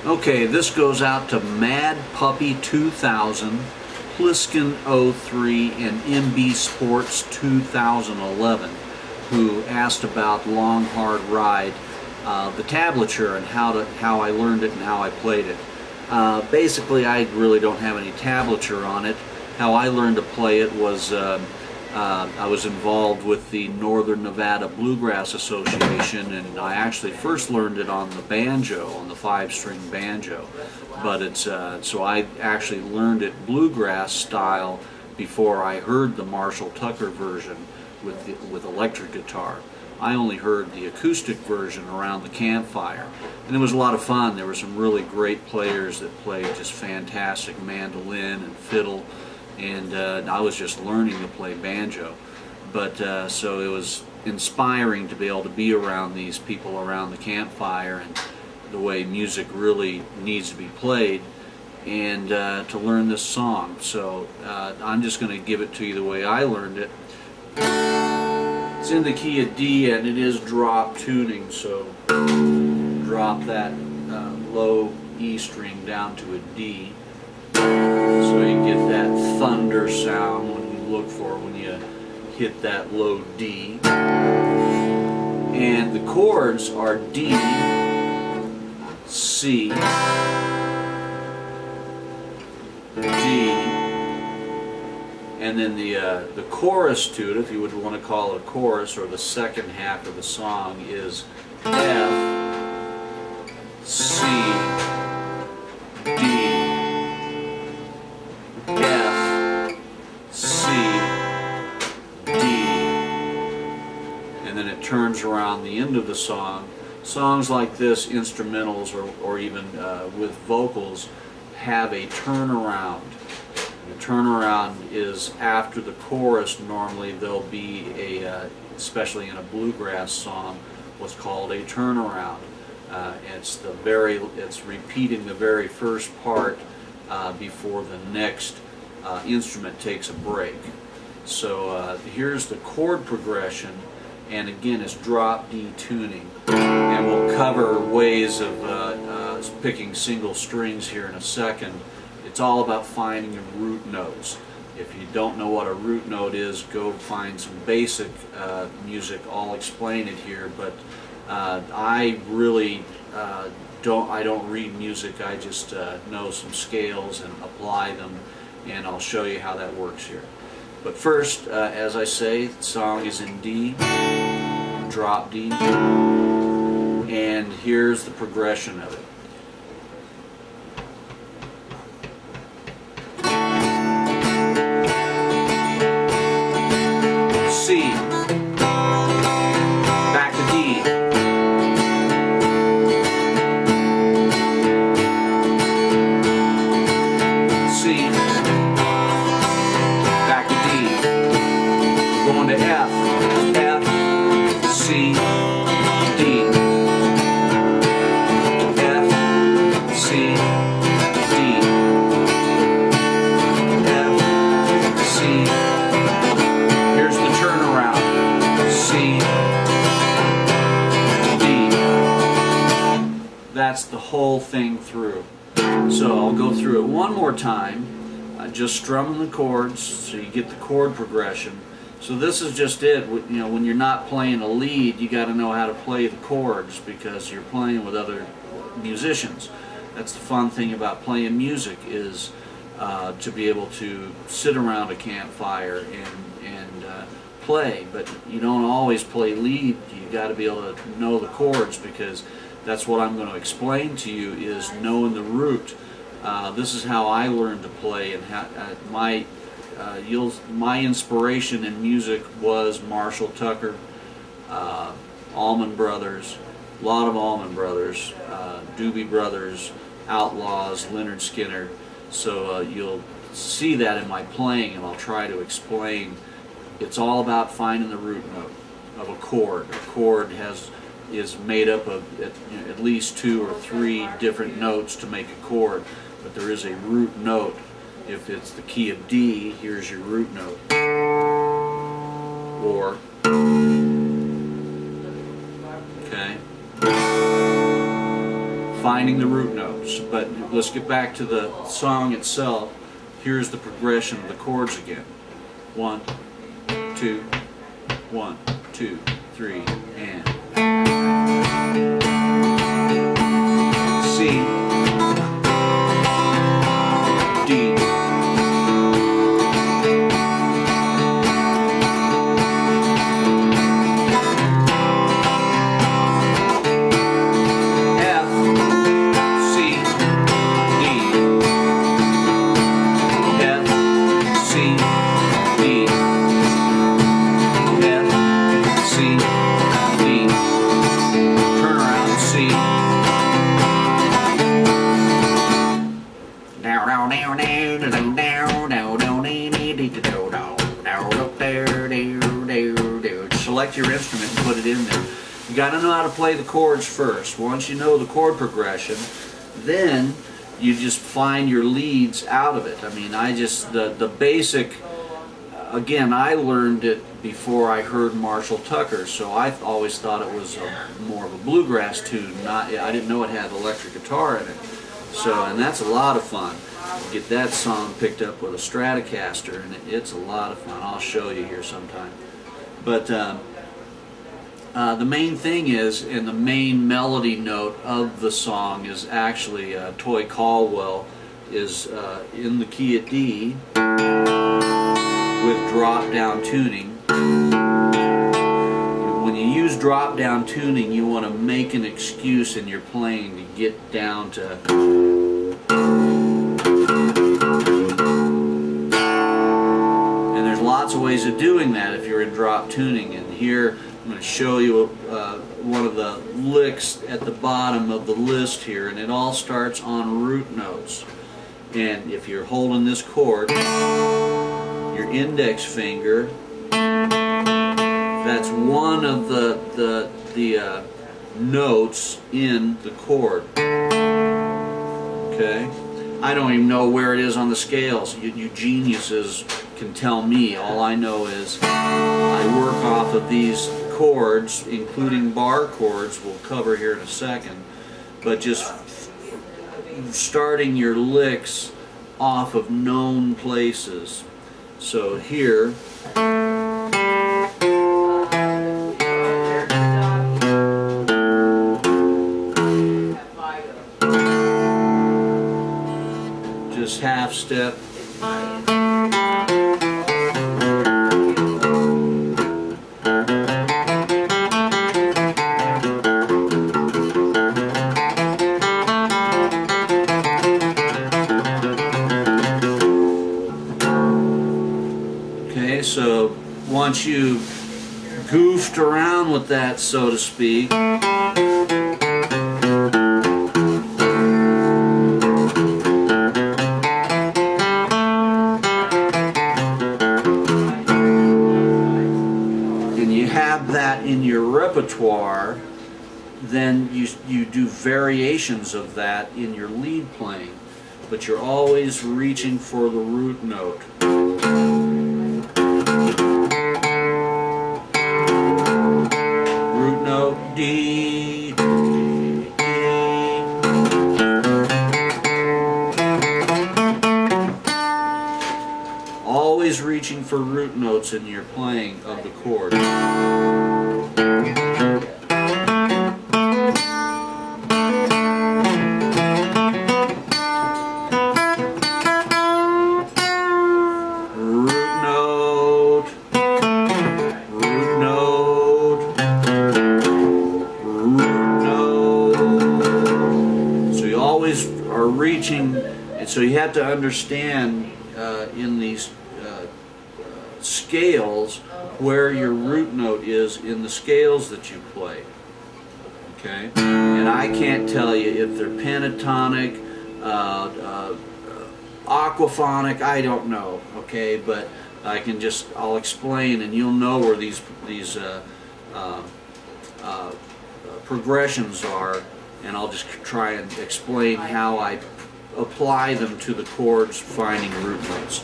Okay, this goes out to Mad Puppy 2000, Pliskin 03, and MB Sports 2011, who asked about Long Hard Ride, the tablature, and how I learned it and how I played it. Basically, I really don't have any tablature on it. How I learned to play it was I was involved with the Northern Nevada Bluegrass Association, and I actually first learned it on the banjo, on the 5-string banjo. But it's so I actually learned it bluegrass style before I heard the Marshall Tucker version with electric guitar. I only heard the acoustic version around the campfire, and it was a lot of fun. There were some really great players that played just fantastic mandolin and fiddle, and I was just learning to play banjo. But so it was inspiring to be able to be around these people around the campfire and the way music really needs to be played, and to learn this song. So I'm just going to give it to you the way I learned it. It's in the key of D, and it is drop tuning, so drop that low E string down to a D, so you get that thunder sound when you look for when you hit that low D. And the chords are D, C, D, and then the chorus to it, if you would want to call it a chorus, or the second half of the song, is F, C, D, F, C, D, and then it turns around the end of the song. Songs like this, instrumentals or even with vocals, have a turnaround. The turnaround is after the chorus. Normally there'll be especially in a bluegrass song, what's called a turnaround. It's repeating the very first part before the next instrument takes a break. So here's the chord progression, and again it's drop D tuning. And we'll cover ways of picking single strings here in a second. It's all about finding your root notes. If you don't know what a root note is, go find some basic music. I'll explain it here, but I really don't read music. I just know some scales and apply them, and I'll show you how that works here. But first, as I say, the song is in D, drop D, and here's the progression of it. C, back to D, C, back to D, going to F, F, C, D, F, C, D, F, C. Here's the turnaround. C, D. That's the whole thing through. So I'll go through it one more time, just strumming the chords so you get the chord progression. So this is just it. You know, when you're not playing a lead, you got to know how to play the chords because you're playing with other musicians. That's the fun thing about playing music, is to be able to sit around a campfire and play. But you don't always play lead. You got to be able to know the chords, because that's what I'm going to explain to you, is knowing the root. This is how I learned to play, and how, my inspiration in music was Marshall Tucker, Allman Brothers, a lot of Allman Brothers, Doobie Brothers, Outlaws, Leonard Skinner. So you'll see that in my playing, and I'll try to explain. It's all about finding the root note of a chord. A chord is made up of at least 2 or 3 different notes to make a chord, but there is a root note. If it's the key of D, here's your root note. Or, okay, finding the root notes. But let's get back to the song itself. Here's the progression of the chords again. 1, 2, 1, 2, 3, and C, D, F, C, D, F, C, D, F, C, D, turn around, C, select your instrument and put it in there. You got to know how to play the chords first. Once you know the chord progression, then you just find your leads out of it. I mean, the basic, again, I learned it before I heard Marshall Tucker, so I always thought it was more of a bluegrass tune. I didn't know it had electric guitar in it. So, and that's a lot of fun. Get that song picked up with a Stratocaster, and it's a lot of fun. I'll show you here sometime. But the main thing is, and the main melody note of the song is actually Toy Caldwell is in the key of D with drop-down tuning. When you use drop-down tuning, you want to make an excuse in your playing to get down to. And there's lots of ways of doing that if you're in drop tuning. And here I'm going to show you one of the licks at the bottom of the list here, and it all starts on root notes. And if you're holding this chord, your index finger, that's one of the notes in the chord. Okay? I don't even know where it is on the scales. You geniuses can tell me. All I know is I work off of these chords, including bar chords we'll cover here in a second, but just starting your licks off of known places. So here, just half step. Okay, so once you goofed around with that, so to speak, that in your repertoire, then you do variations of that in your lead playing, but you're always reaching for the root note. Root note D, D, D. Always reaching for root notes in your playing of the chord. Are reaching, and so you have to understand in these scales where your root note is in the scales that you play. Okay, and I can't tell you if they're pentatonic, aquaphonic. I don't know. Okay, but I'll explain, and you'll know where these progressions are. And I'll just try and explain how I apply them to the chords finding root notes.